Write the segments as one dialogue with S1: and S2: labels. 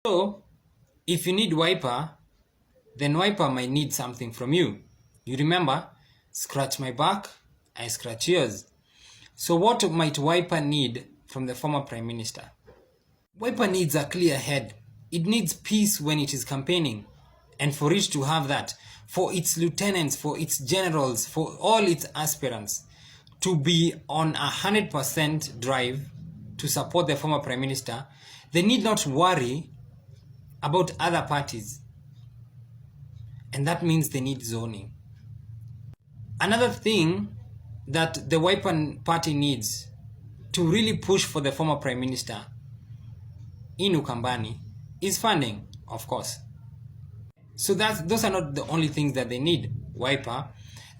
S1: So, if you need Wiper, then Wiper might need something from you. You remember, scratch my back, I scratch yours. So what might Wiper need from the former Prime Minister? Wiper needs a clear head. It needs peace when it is campaigning. And for it to have that, for its lieutenants, for its generals, for all its aspirants to be on 100% drive to support the former Prime Minister, they need not worry about other parties. And that means they need zoning. Another thing that the Wiper party needs to really push for the former Prime Minister in Ukambani is funding, of course. So those are not the only things that they need, Wiper.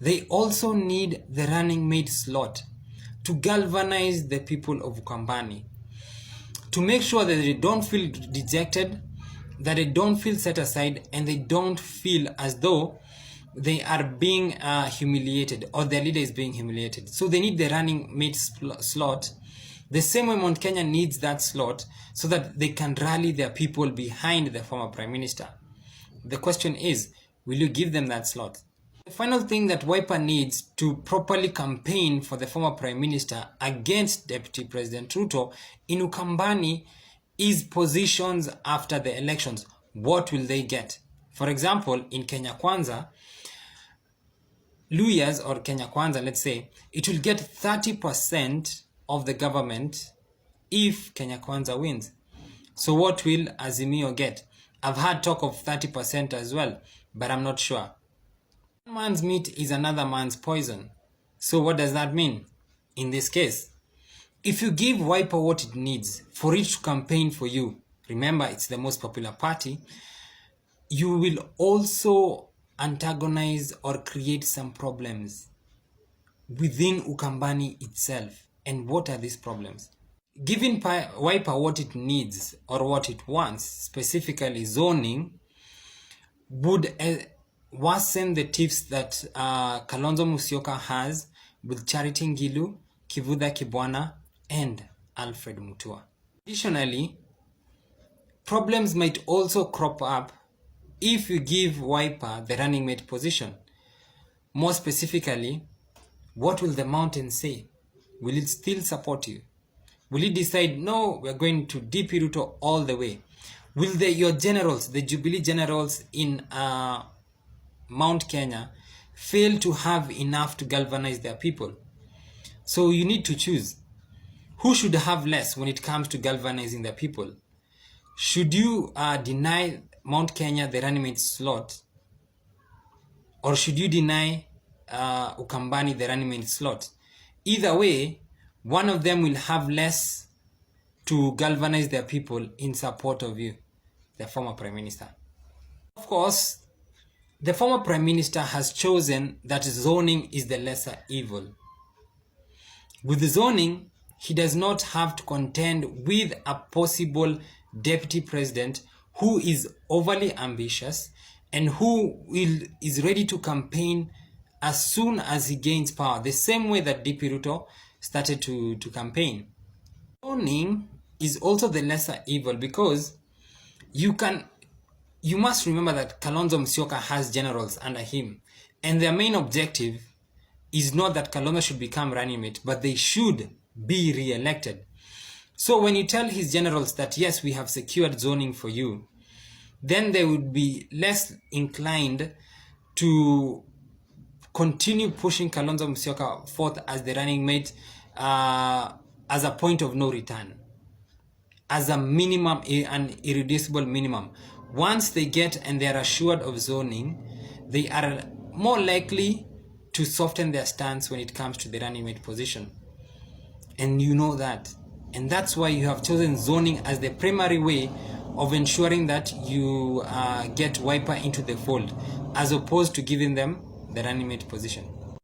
S1: They also need the running mate slot to galvanize the people of Ukambani, to make sure that they don't feel dejected, that they don't feel set aside, and they don't feel as though they are being humiliated or their leader is being humiliated. So they need the running mate slot the same way Mount Kenya needs that slot so that they can rally their people behind the former Prime Minister. The question is, will you give them that slot? The final thing that Wiper needs to properly campaign for the former Prime Minister against Deputy President Ruto in Ukambani is positions after the elections. What will they get? For example, in Kenya Kwanza, Luyas or Kenya Kwanza, let's say, it will get 30% of the government if Kenya Kwanza wins. So what will Azimio get? I've had talk of 30% as well, but I'm not sure. One man's meat is another man's poison. So what does that mean? In this case, if you give Wiper what it needs for it to campaign for you, remember it's the most popular party, you will also antagonize or create some problems within Ukambani itself. And what are these problems? Giving Wiper what it needs or what it wants, specifically zoning, would worsen the tiffs that Kalonzo Musyoka has with Charity Ngilu, Kivutha Kibwana, and Alfred Mutua. Additionally, problems might also crop up if you give Wiper the running mate position. More specifically, what will the mountain say? Will it still support you? Will it decide, no, we're going to DP Ruto all the way? Will your generals, the Jubilee generals in Mount Kenya, fail to have enough to galvanize their people? So you need to choose. Who should have less when it comes to galvanizing their people? Should you deny Mount Kenya the running mate slot? Or should you deny Ukambani the running mate slot? Either way, one of them will have less to galvanize their people in support of you, the former Prime Minister. Of course, the former Prime Minister has chosen that zoning is the lesser evil. With the zoning, he does not have to contend with a possible deputy president who is overly ambitious and who is ready to campaign as soon as he gains power, the same way that DP Ruto started to campaign. Zoning is also the lesser evil because you must remember that Kalonzo Musyoka has generals under him, and their main objective is not that Kalonzo should become running mate, but they should be re-elected. So when you tell his generals that yes, we have secured zoning for you, then they would be less inclined to continue pushing Kalonzo Musyoka forth as the running mate as a point of no return, as a minimum, an irreducible minimum. Once they get and they are assured of zoning, they are more likely to soften their stance when it comes to the running mate position. And you know that. And that's why you have chosen zoning as the primary way of ensuring that you get Wiper into the fold, as opposed to giving them the running mate position.